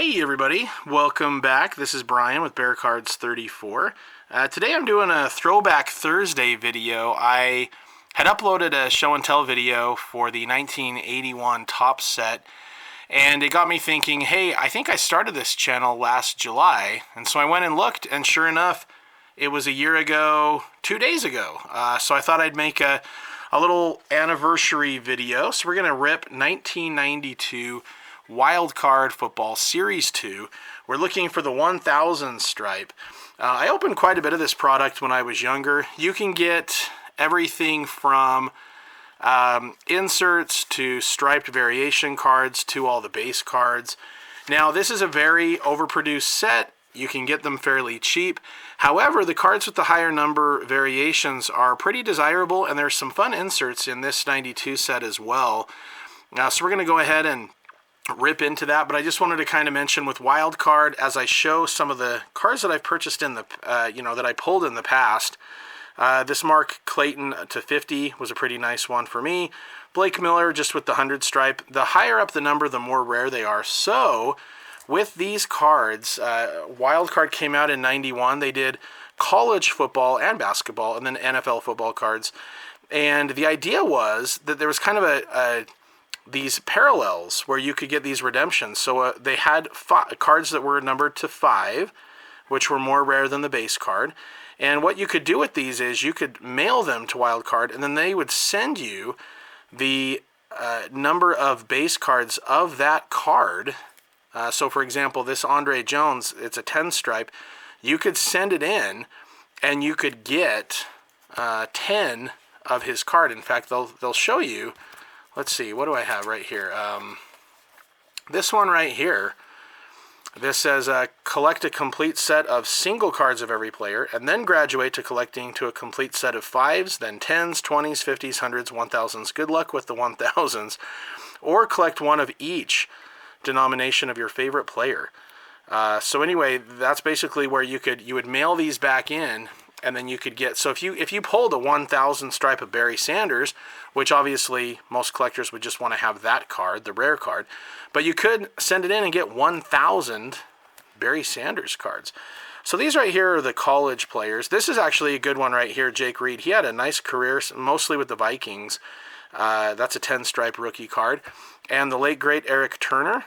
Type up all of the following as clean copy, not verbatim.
Hey everybody, welcome back. This is Brian with Bear Cards 34. Today I'm doing a Throwback Thursday video. I had uploaded a show and tell video for the 1981 Topps set, and it got me thinking, hey, I think I started this channel last July, and so I went and looked, and sure enough, it was a year ago, 2 days ago. So I thought I'd make a little anniversary video. So we're going to rip 1992 Wild Card Football Series 2. We're looking for the 1000 stripe. I opened quite a bit of this product when I was younger. You can get everything from inserts to striped variation cards to all the base cards. Now, this is a very overproduced set. You can get them fairly cheap. However, the cards with the higher number variations are pretty desirable, and there's some fun inserts in this 92 set as well. So we're going to go ahead and rip into that, but I just wanted to kind of mention with Wild Card, as I show some of the cards that I've purchased in the, that I pulled in the past. This Mark Clayton to 50 was a pretty nice one for me. Blake Miller just with the 100 stripe. The higher up the number, the more rare they are. So with these cards, Wild Card came out in 91. They did college football and basketball, and then NFL football cards. And the idea was that there was kind of these parallels where you could get these redemptions. So they had cards that were numbered to 5, which were more rare than the base card. And what you could do with these is you could mail them to Wild Card, and then they would send you the number of base cards of that card. So for example, this Andre Jones, it's a 10 stripe. You could send it in, and you could get 10 of his card. In fact, they'll show you. Let's see, what do I have right here? This one right here. This says, collect a complete set of single cards of every player, and then graduate to collecting to a complete set of 5s, then 10s, 20s, 50s, 100s, 1000s. Good luck with the 1000s. Or collect one of each denomination of your favorite player. So anyway, that's basically where you would mail these back in, and then you could get, so if you pulled a 1000 stripe of Barry Sanders, which obviously most collectors would just want to have that card, the rare card, but you could send it in and get 1000 Barry Sanders cards. So these right here are the college players. This is actually a good one right here, Jake Reed. He had a nice career, mostly with the Vikings. That's a 10 stripe rookie card. And the late great Eric Turner,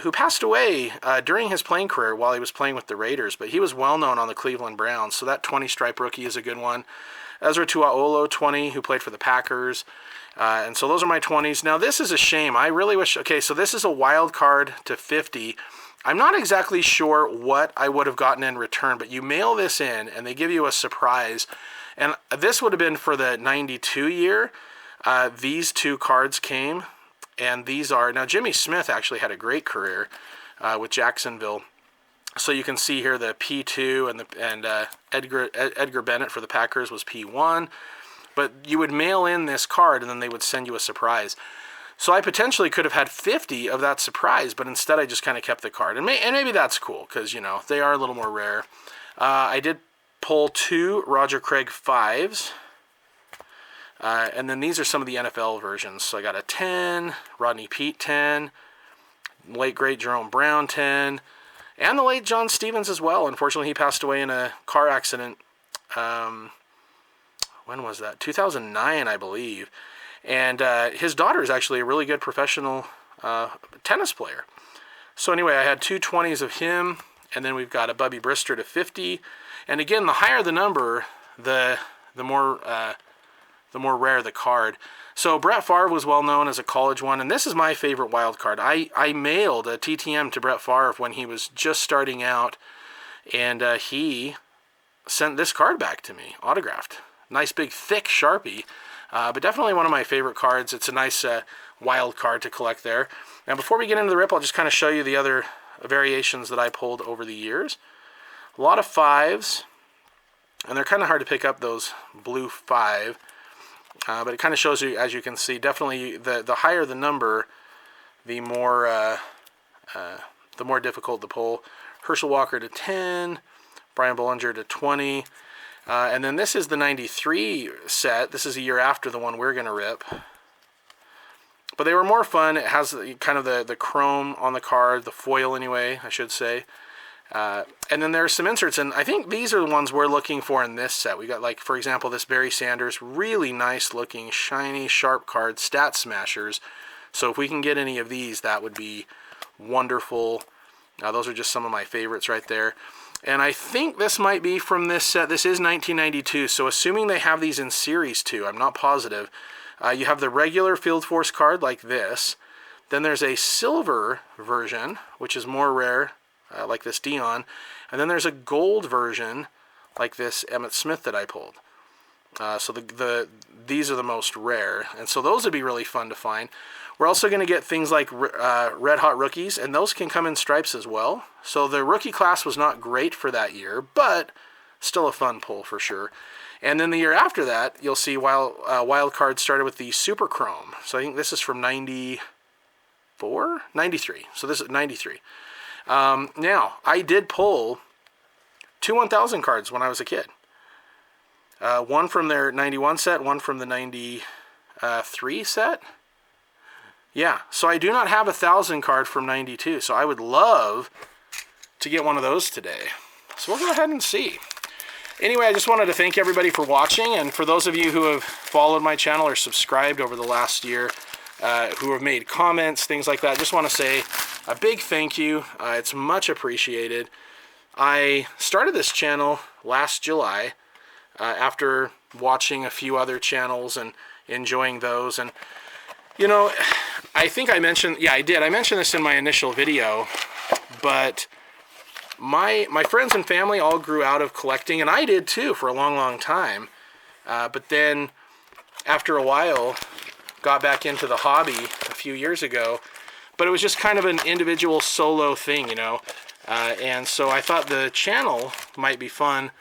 who passed away during his playing career while he was playing with the Raiders, but he was well known on the Cleveland Browns, so that 20 stripe rookie is a good one. Ezra Tuaolo, 20, who played for the Packers. And so those are my 20s. Now this is a shame. I really wish, okay, so this is a Wild Card to 50. I'm not exactly sure what I would have gotten in return, but you mail this in and they give you a surprise. And this would have been for the 92 year. These two cards came. And these are, now Jimmy Smith actually had a great career with Jacksonville. So you can see here the P2 and Edgar Bennett for the Packers was P1. But you would mail in this card and then they would send you a surprise. So I potentially could have had 50 of that surprise, but instead I just kind of kept the card. And maybe that's cool because, you know, they are a little more rare. I did pull 2 Roger Craig 5s. And then these are some of the NFL versions. So I got a 10, Rodney Pete 10, late great Jerome Brown 10, and the late John Stevens as well. Unfortunately, he passed away in a car accident. When was that? 2009, I believe. And his daughter is actually a really good professional tennis player. So anyway, I had 2 20s of him, and then we've got a Bubby Brister to 50. And again, the higher the number, the more rare the card. So Brett Favre was well known as a college one, and this is my favorite Wild Card. I mailed a TTM to Brett Favre when he was just starting out, and he sent this card back to me, autographed. Nice big thick Sharpie, but definitely one of my favorite cards. It's a nice Wild Card to collect there. Now before we get into the rip, I'll just kind of show you the other variations that I pulled over the years. A lot of 5s, and they're kind of hard to pick up, those blue 5. But it kind of shows you, as you can see, definitely the higher the number, the more difficult to pull. Herschel Walker to 10, Brian Bollinger to 20, and then this is the 93 set. This is a year after the one we're going to rip. But they were more fun. It has kind of the chrome on the card, the foil anyway, I should say. And then there are some inserts, and I think these are the ones we're looking for in this set. We got, like, for example, this Barry Sanders, really nice looking, shiny, sharp card, Stat Smashers. So if we can get any of these, that would be wonderful. Those are just some of my favorites right there. And I think this might be from this set. This is 1992, so assuming they have these in Series 2, I'm not positive. You have the regular Field Force card like this. Then there's a silver version, which is more rare, like this Dion. And then there's a gold version, like this Emmitt Smith that I pulled. So these are the most rare. And so those would be really fun to find. We're also going to get things like Red Hot Rookies, and those can come in stripes as well. So the rookie class was not great for that year, but still a fun pull for sure. And then the year after that, you'll see Wild Card started with the Super Chrome. So I think this is from 94? 93. So this is 93. Now, I did pull 2 1000 cards when I was a kid. One from their 91 set, one from the 93 set. Yeah, so I do not have a 1000 card from 92, so I would love to get one of those today. So we'll go ahead and see. Anyway, I just wanted to thank everybody for watching, and for those of you who have followed my channel or subscribed over the last year, who have made comments, things like that, just want to say a big thank you. It's much appreciated. I started this channel last July after watching a few other channels and enjoying those, and you know, I think I mentioned, yeah, I did. I mentioned this in my initial video, but my friends and family all grew out of collecting, and I did too for a long, long time. But then after a while, got back into the hobby a few years ago, but it was just kind of an individual solo thing, you know. And so I thought the channel might be fun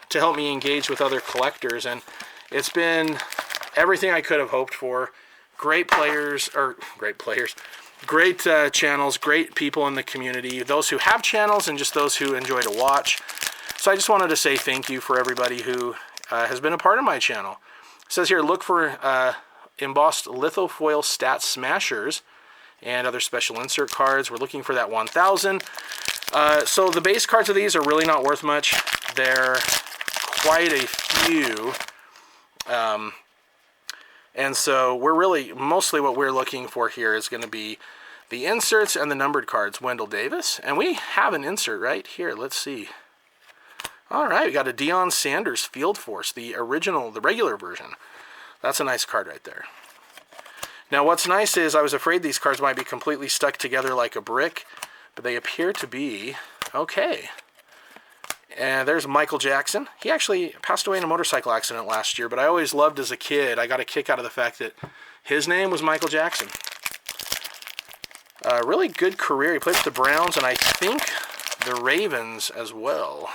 to help me engage with other collectors, and it's been everything I could have hoped for. Great channels, great people in the community, those who have channels and just those who enjoy to watch. So I just wanted to say thank you for everybody who has been a part of my channel. It says here, look for embossed lithofoil Stat Smashers and other special insert cards. We're looking for that 1000. So the base cards of these are really not worth much. They're quite a few. And so we're really, mostly what we're looking for here is going to be the inserts and the numbered cards. Wendell Davis. And we have an insert right here. Let's see. All right, we got a Deion Sanders Field Force, the original, the regular version. That's a nice card right there. Now what's nice is I was afraid these cards might be completely stuck together like a brick, but they appear to be okay. And there's Michael Jackson. He actually passed away in a motorcycle accident last year, but I always loved as a kid, I got a kick out of the fact that his name was Michael Jackson. Really good career. He played with the Browns and I think the Ravens as well.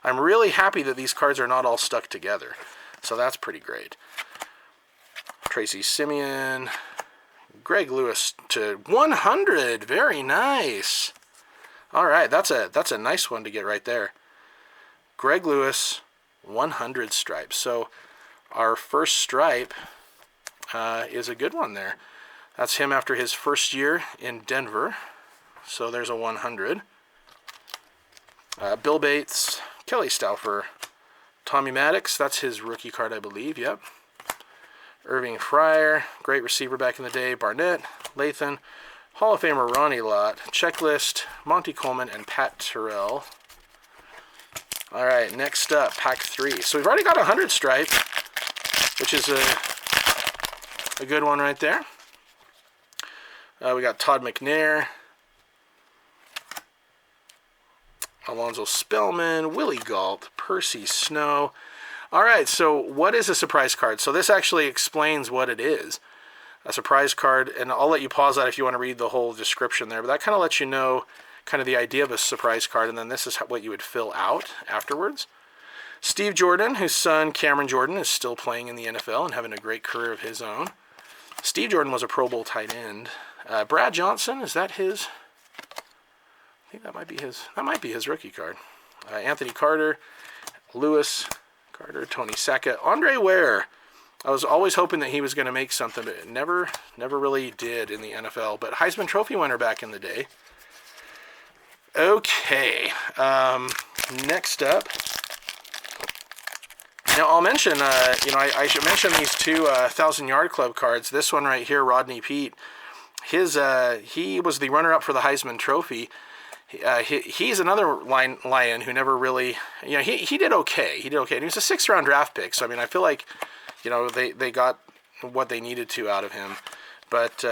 I'm really happy that these cards are not all stuck together. So that's pretty great. Tracy Simeon. Greg Lewis to 100. Very nice. All right, that's a nice one to get right there. Greg Lewis, 100 stripes. So our first stripe is a good one there. That's him after his first year in Denver. So there's a 100. Bill Bates, Kelly Stauffer, Tommy Maddox. That's his rookie card, I believe. Yep. Irving Fryer, great receiver back in the day. Barnett, Lathan, Hall of Famer Ronnie Lott, Checklist, Monty Coleman, and Pat Terrell. All right, next up, pack 3. So we've already got a 100 stripe, which is a good one right there. We got Todd McNair, Alonzo Spellman, Willie Galt, Percy Snow. All right, so what is a surprise card? So this actually explains what it is. A surprise card, and I'll let you pause that if you want to read the whole description there, but that kind of lets you know kind of the idea of a surprise card, and then this is what you would fill out afterwards. Steve Jordan, whose son Cameron Jordan is still playing in the NFL and having a great career of his own. Steve Jordan was a Pro Bowl tight end. Brad Johnson, is that his? I think that might be his. That might be his rookie card. Anthony Carter, Lewis Carter, Tony Sackett, Andre Ware, I was always hoping that he was going to make something, but it never really did in the NFL. But Heisman Trophy winner back in the day. Okay, next up. Now I'll mention, I should mention these two 1,000-yard club cards. This one right here, Rodney Pete. He was the runner-up for the Heisman Trophy. He's another Lion who never really, he did okay. He did okay. And he was a 6th-round draft pick. So, I mean, I feel like, they got what they needed to out of him. But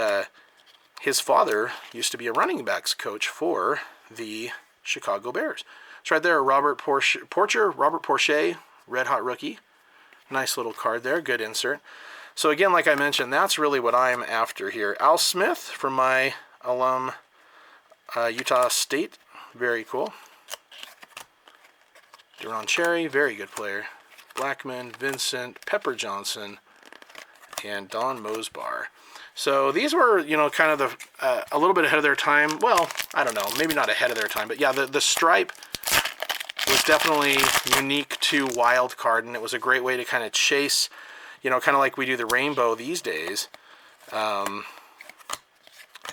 his father used to be a running backs coach for the Chicago Bears. It's right there, Robert Porcher, red hot rookie. Nice little card there. Good insert. So, again, like I mentioned, that's really what I'm after here. Al Smith from my alum Utah State, very cool. Deron Cherry, very good player. Blackman, Vincent, Pepper Johnson, and Don Mosbar. So these were, kind of a little bit ahead of their time. Well, I don't know, maybe not ahead of their time, but yeah, the stripe was definitely unique to wild card, and it was a great way to kind of chase, kind of like we do the rainbow these days.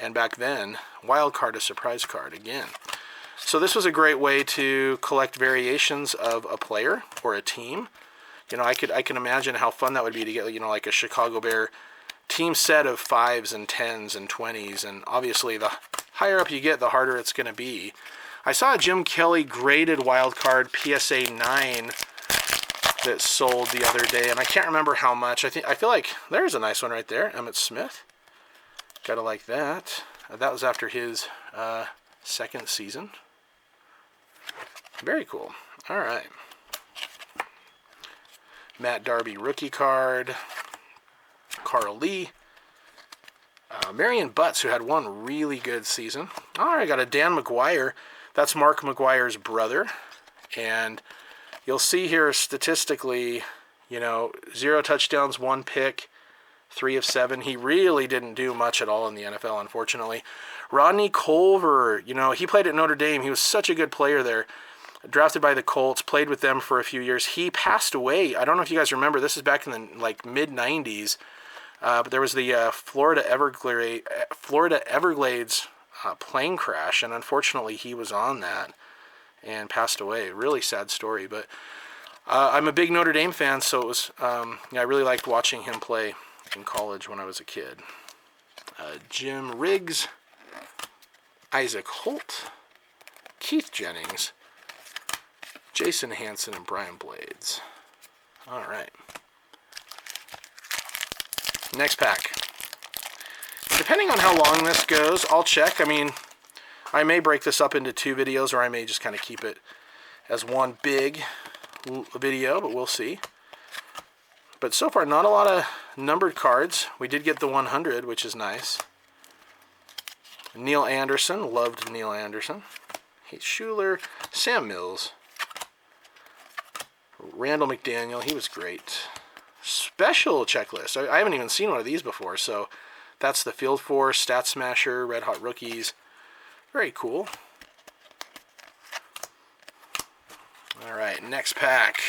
And back then, wild card is surprise card again. So this was a great way to collect variations of a player or a team. I can imagine how fun that would be to get, like a Chicago Bear team set of 5s and 10s and 20s. And obviously, the higher up you get, the harder it's going to be. I saw a Jim Kelly graded wild card PSA 9 that sold the other day, and I can't remember how much. I feel like there's a nice one right there, Emmitt Smith. Gotta like that. That was after his 2nd season. Very cool. All right. Matt Darby rookie card. Carl Lee. Marion Butts, who had one really good season. All right, got a Dan Mcguire. That's Mark Mcguire's brother. And you'll see here statistically, 0 touchdowns, 1 pick. 3 of 7. He really didn't do much at all in the NFL, unfortunately. Rodney Culver, he played at Notre Dame. He was such a good player there. Drafted by the Colts, played with them for a few years. He passed away. I don't know if you guys remember. This is back in the mid-90s. But there was the Florida Everglades plane crash, and unfortunately he was on that and passed away. Really sad story. But I'm a big Notre Dame fan, so it was I really liked watching him play in college when I was a kid. Jim Riggs, Isaac Holt, Keith Jennings, Jason Hanson, and Brian Blades. All right. Next pack. Depending on how long this goes, I'll check. I mean, I may break this up into 2 videos, or I may just kind of keep it as one big video, but we'll see. But so far, not a lot of numbered cards. We did get the 100, which is nice. Neil Anderson. Loved Neil Anderson. Heath Schuler. Sam Mills. Randall McDaniel. He was great. Special checklist. I haven't even seen one of these before, so that's the Field Force, Stat Smasher, Red Hot Rookies. Very cool. All right, next pack.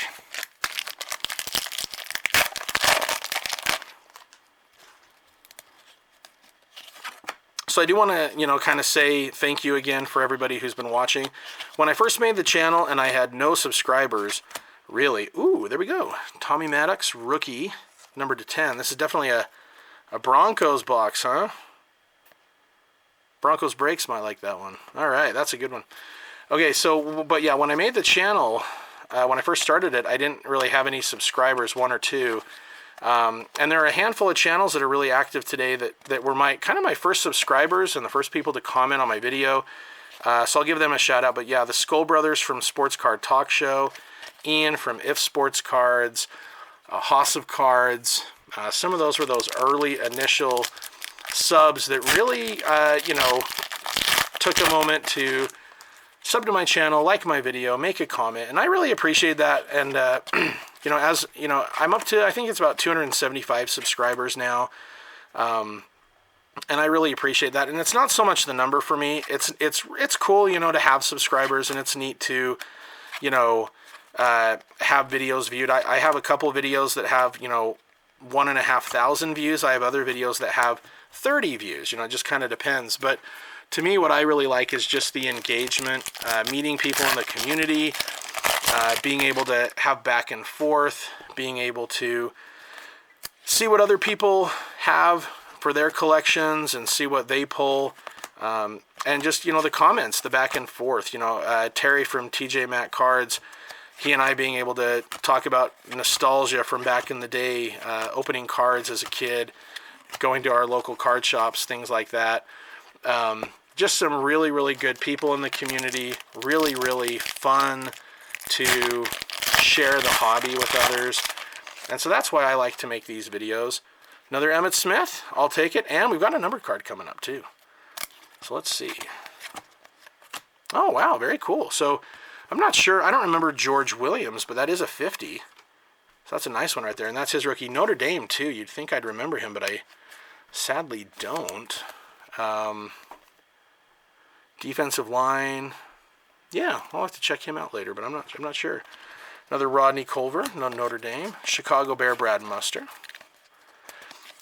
So I do want to, kind of say thank you again for everybody who's been watching. When I first made the channel and I had no subscribers, really, ooh, there we go. Tommy Maddox, rookie, number /10. This is definitely a Broncos box, huh? Broncos Breaks might like that one. All right, that's a good one. Okay, so, but yeah, when I made the channel, when I first started it, I didn't really have any subscribers, 1 or 2. And there are a handful of channels that are really active today that were my first subscribers and the first people to comment on my video. So I'll give them a shout out. But yeah, the Skull Brothers from Sports Card Talk Show, Ian from If Sports Cards, Haas of Cards. Some of those were those early initial subs that really, took a moment to sub to my channel, like my video, make a comment, and I really appreciate that. And I'm up to, I think it's about 275 subscribers now, and I really appreciate that. And it's not so much the number for me. It's cool, to have subscribers, and it's neat to, have videos viewed. I have a couple videos that have, 1,500 views. I have other videos that have 30 views. You know, it just kind of depends. But to me, what I really like is just the engagement, meeting people in the community, being able to have back and forth, being able to see what other people have for their collections and see what they pull. And just, you know, the comments, the back and forth. You know, Terry from TJ Maxx Cards, he and I being able to talk about nostalgia from back in the day, opening cards as a kid, going to our local card shops, things like that. Just some really, really good people in the community. Really, really fun to share the hobby with others. And so that's why I like to make these videos. Another Emmitt Smith, I'll take it. And we've got a numbered card coming up too. So let's see. Oh, wow, very cool. So I'm not sure, I don't remember George Williams, but that is a 50. So that's a nice one right there. And that's his rookie. Notre Dame too. You'd think I'd remember him, but I sadly don't. Defensive line. Yeah, I'll have to check him out later, but I'm not sure. Another Rodney Culver, Notre Dame. Chicago Bear Brad Muster.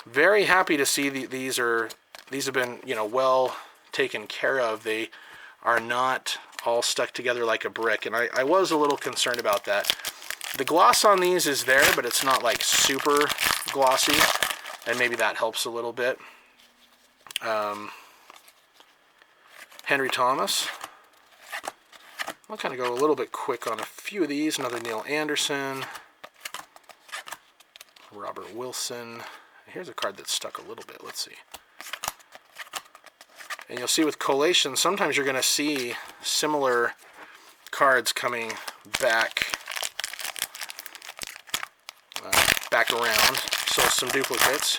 Very happy to see these have been, you know, well taken care of. They are not all stuck together like a brick, and I was a little concerned about that. The gloss on these is there, but it's not like super glossy, and maybe that helps a little bit. Henry Thomas. I'll kind of go a little bit quick on a few of these. Another Neil Anderson. Robert Wilson. Here's a card that's stuck a little bit. Let's see. And you'll see with collation, sometimes you're going to see similar cards coming back around. So some duplicates.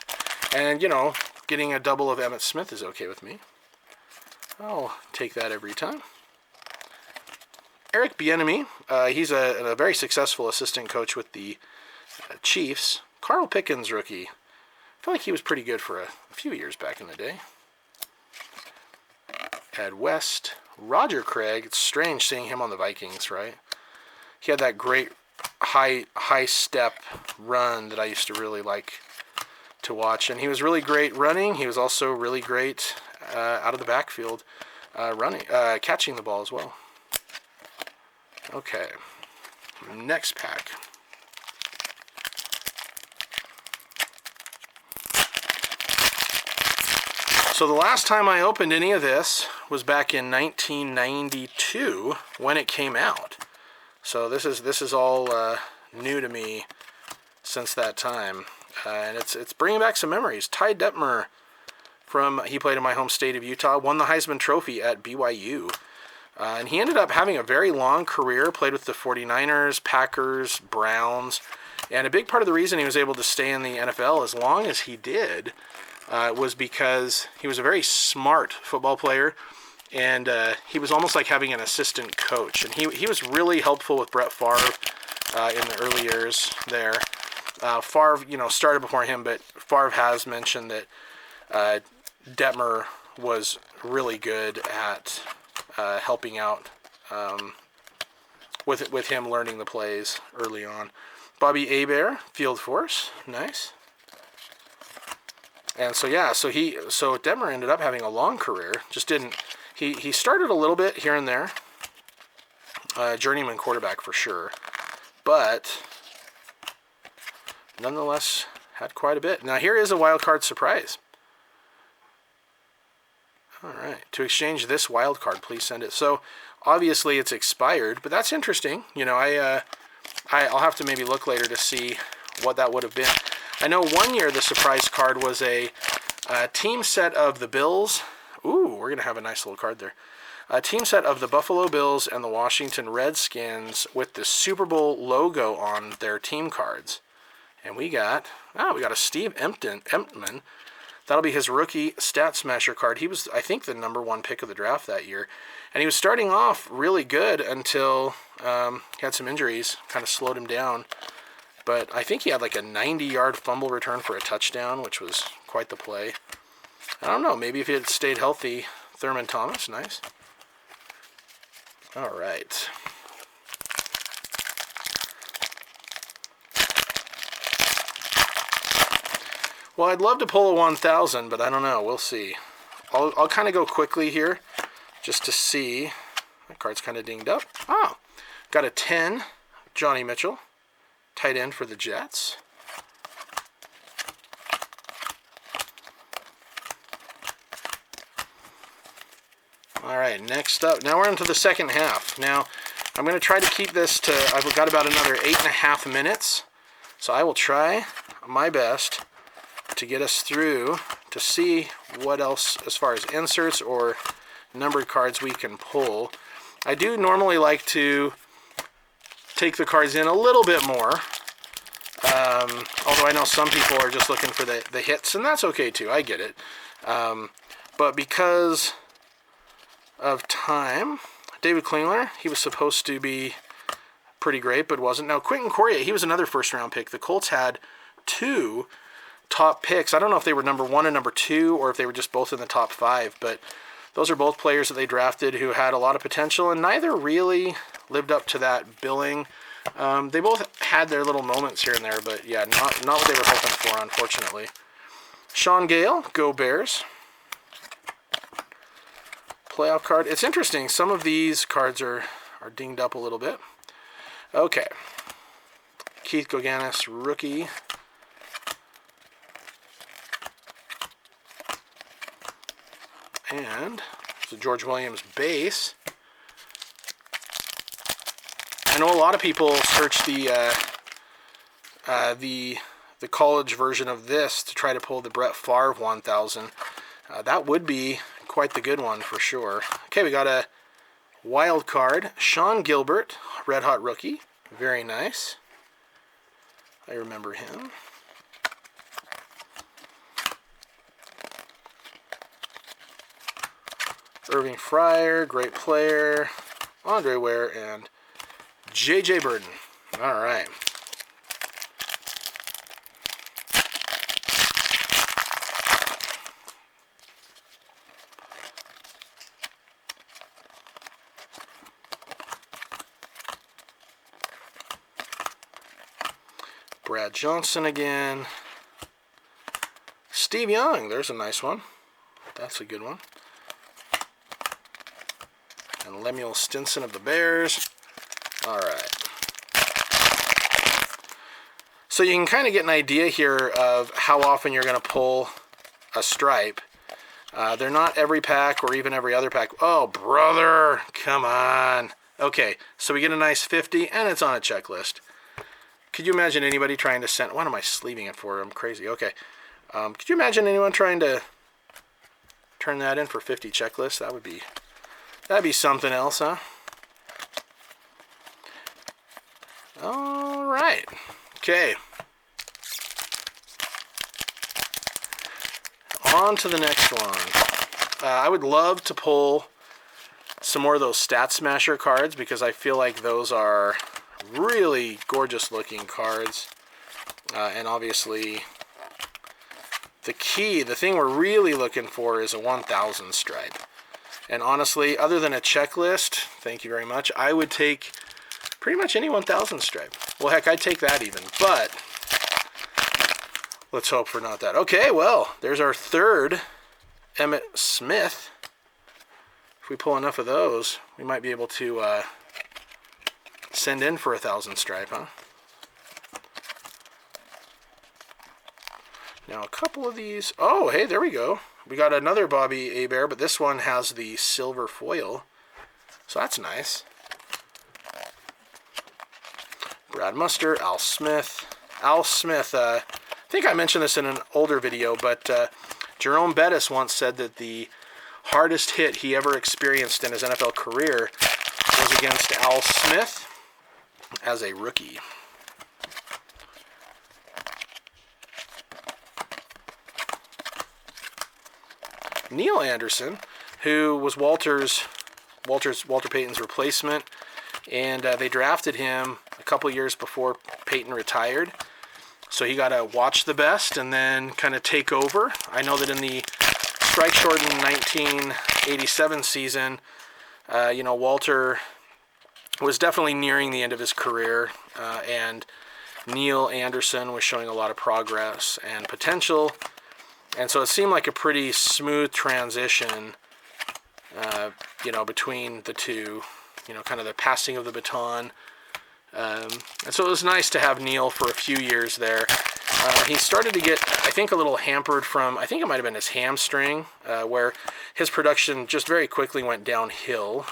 And, you know, getting a double of Emmitt Smith is okay with me. I'll take that every time. Eric Bieniemy, he's a very successful assistant coach with the Chiefs. Carl Pickens rookie. I feel like he was pretty good for a few years back in the day. Ed West. Roger Craig. It's strange seeing him on the Vikings, right? He had that great high step run that I used to really like to watch. And he was really great running. He was also really great out of the backfield catching the ball as well. Okay, next pack. So the last time I opened any of this was back in 1992 when it came out. So this is all new to me since that time, and it's bringing back some memories. Ty Detmer, he played in my home state of Utah, won the Heisman Trophy at BYU. And he ended up having a very long career, played with the 49ers, Packers, Browns. And a big part of the reason he was able to stay in the NFL as long as he did was because he was a very smart football player. And he was almost like having an assistant coach. And he was really helpful with Brett Favre in the early years there. Favre, you know, started before him, but Favre has mentioned that Detmer was really good at helping out with him learning the plays early on. Bobby Hebert, Field Force, nice. And so yeah, so Detmer ended up having a long career. Just didn't he started a little bit here and there. Journeyman quarterback for sure, but nonetheless had quite a bit. Now here is a wild card surprise. All right. To exchange this wild card, please send it. So obviously it's expired, but that's interesting. You know, I'll have to maybe look later to see what that would have been. I know one year the surprise card was a team set of the Bills. Ooh, we're gonna have a nice little card there. A team set of the Buffalo Bills and the Washington Redskins with the Super Bowl logo on their team cards. And we got a Steve Empton. That'll be his rookie Stat Smasher card. He was, I think, the #1 pick of the draft that year. And he was starting off really good until he had some injuries, kind of slowed him down. But I think he had like a 90-yard fumble return for a touchdown, which was quite the play. I don't know, maybe if he had stayed healthy, Thurman Thomas, nice. All right. Well, I'd love to pull a 1,000, but I don't know. We'll see. I'll kind of go quickly here just to see. That card's kind of dinged up. Oh, got a 10, Johnny Mitchell, tight end for the Jets. All right, next up. Now we're into the second half. Now, I'm going to try to keep this to, I've got about another 8.5 minutes. So I will try my best to get us through to see what else as far as inserts or numbered cards we can pull. I do normally like to take the cards in a little bit more. Although I know some people are just looking for the hits, and that's okay too. I get it. But because of time, David Klingler, he was supposed to be pretty great, but wasn't. Now, Quentin Correa, he was another first-round pick. The Colts had 2 top picks. I don't know if they were number 1 and number 2, or if they were just both in the top 5, but those are both players that they drafted who had a lot of potential, and neither really lived up to that billing. They both had their little moments here and there, but yeah, not what they were hoping for, unfortunately. Sean Gale, go Bears. Playoff card. It's interesting. Some of these cards are dinged up a little bit. Okay. Keith Goganis, rookie. And the George Williams base. I know a lot of people search the college version of this to try to pull the Brett Favre 1000. That would be quite the good one for sure. Okay, we got a wild card. Sean Gilbert, red hot rookie. Very nice. I remember him. Irving Fryer, great player. Andre Ware and J.J. Burden. All right. Brad Johnson again. Steve Young, there's a nice one. That's a good one. And Lemuel Stinson of the Bears. All right. So you can kind of get an idea here of how often you're going to pull a stripe. They're not every pack or even every other pack. Oh, brother, come on. Okay, so we get a nice 50, and it's on a checklist. Could you imagine anybody trying to send... What am I sleeving it for? I'm crazy. Okay. Could you imagine anyone trying to turn that in for 50 checklists? That'd be something else, huh? All right. Okay. On to the next one. I would love to pull some more of those Stat Smasher cards because I feel like those are really gorgeous looking cards. And obviously the thing we're really looking for is a 1000 stripe. And honestly, other than a checklist, thank you very much, I would take pretty much any 1000 stripe. Well, heck, I'd take that even, but let's hope for not that. Okay, well, there's our third Emmitt Smith. If we pull enough of those, we might be able to send in for 1000 stripe, huh? Now, a couple of these... Oh, hey, there we go. We got another Bobby Hebert, but this one has the silver foil. So that's nice. Brad Muster, Al Smith. Al Smith, I think I mentioned this in an older video, but Jerome Bettis once said that the hardest hit he ever experienced in his NFL career was against Al Smith as a rookie. Neil Anderson, who was Walter Payton's replacement, and they drafted him a couple years before Payton retired. So he got to watch the best and then kind of take over. I know that in the strike-shortened 1987 season, Walter was definitely nearing the end of his career, and Neil Anderson was showing a lot of progress and potential. And so it seemed like a pretty smooth transition, you know, between the two, you know, kind of the passing of the baton. And so it was nice to have Neil for a few years there. He started to get, I think, a little hampered from, I think it might have been his hamstring, where his production just very quickly went downhill.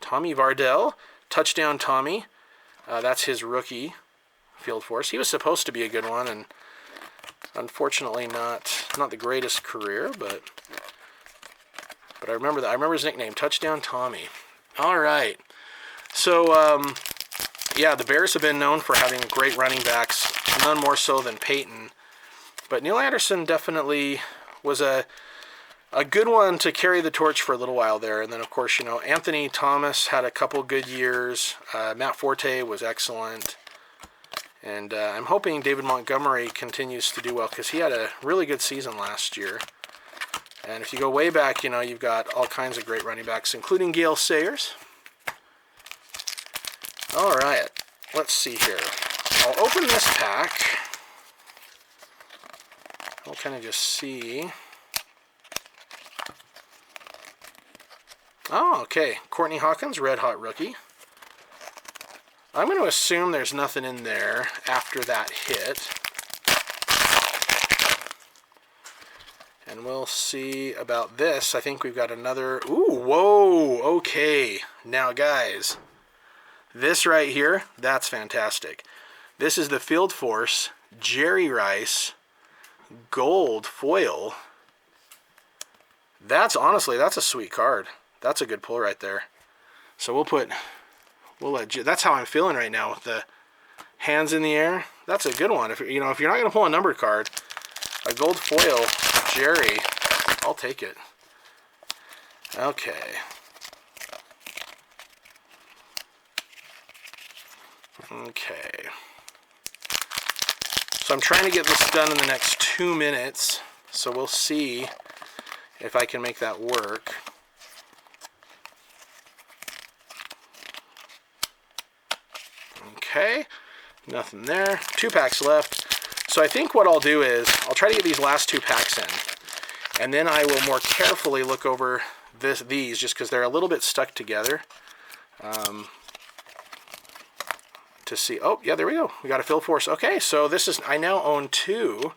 Tommy Vardell, touchdown Tommy. That's his rookie field force. He was supposed to be a good one, and unfortunately not the greatest career, but I remember that. I remember his nickname, Touchdown Tommy. All right. So, yeah, the Bears have been known for having great running backs, none more so than Peyton. But Neil Anderson definitely was a good one to carry the torch for a little while there. And then, of course, you know, Anthony Thomas had a couple good years. Matt Forte was excellent. And I'm hoping David Montgomery continues to do well because he had a really good season last year. And if you go way back, you know, you've got all kinds of great running backs, including Gale Sayers. All right, let's see here. I'll open this pack. We'll kind of just see. Oh, okay. Courtney Hawkins, red hot rookie. I'm going to assume there's nothing in there after that hit. And we'll see about this. I think we've got another... Ooh, whoa, okay. Now, guys, this right here, that's fantastic. This is the Field Force Jerry Rice gold foil. That's, honestly, that's a sweet card. That's a good pull right there. So we'll let that's how I'm feeling right now with the hands in the air. That's a good one. If you know, if you're not going to pull a numbered card, a gold foil Jerry, I'll take it. Okay. Okay. So I'm trying to get this done in the next 2 minutes. So we'll see if I can make that work. Okay, nothing there. 2 packs left. So I think what I'll do is I'll try to get these last 2 packs in, and then I will more carefully look over these just because they're a little bit stuck together to see. Oh, yeah, there we go. We got a Field Force. Okay, so this is, I now own 2.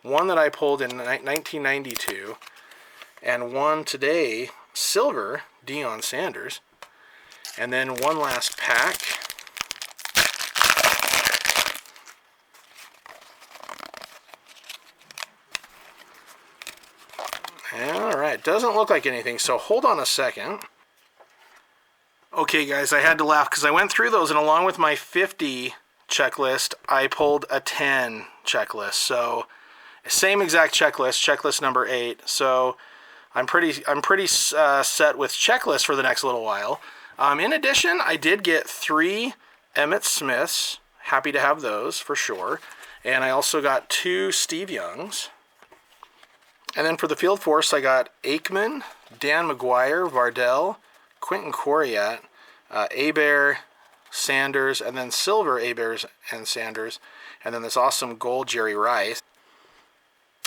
One that I pulled in 1992, and one today, silver, Deion Sanders. And then one last pack. Alright, doesn't look like anything, so hold on a second. Okay guys, I had to laugh because I went through those, and along with my 50 checklist, I pulled a 10 checklist. So, same exact checklist number 8. So, I'm pretty set with checklists for the next little while. In addition, I did get 3 Emmitt Smiths. Happy to have those, for sure. And I also got 2 Steve Youngs. And then for the Field Force, I got Aikman, Dan Mcguire, Vardell, Quentin Coriat, Hebert, Sanders, and then silver Hebert and Sanders, and then this awesome gold Jerry Rice.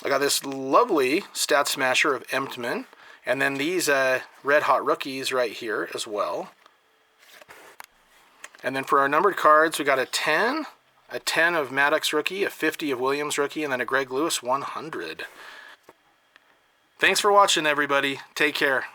I got this lovely Stat Smasher of Empton, and then these red hot rookies right here as well. And then for our numbered cards, we got a 10 of Maddox rookie, a 50 of Williams rookie, and then a Greg Lewis 100. Thanks for watching, everybody. Take care.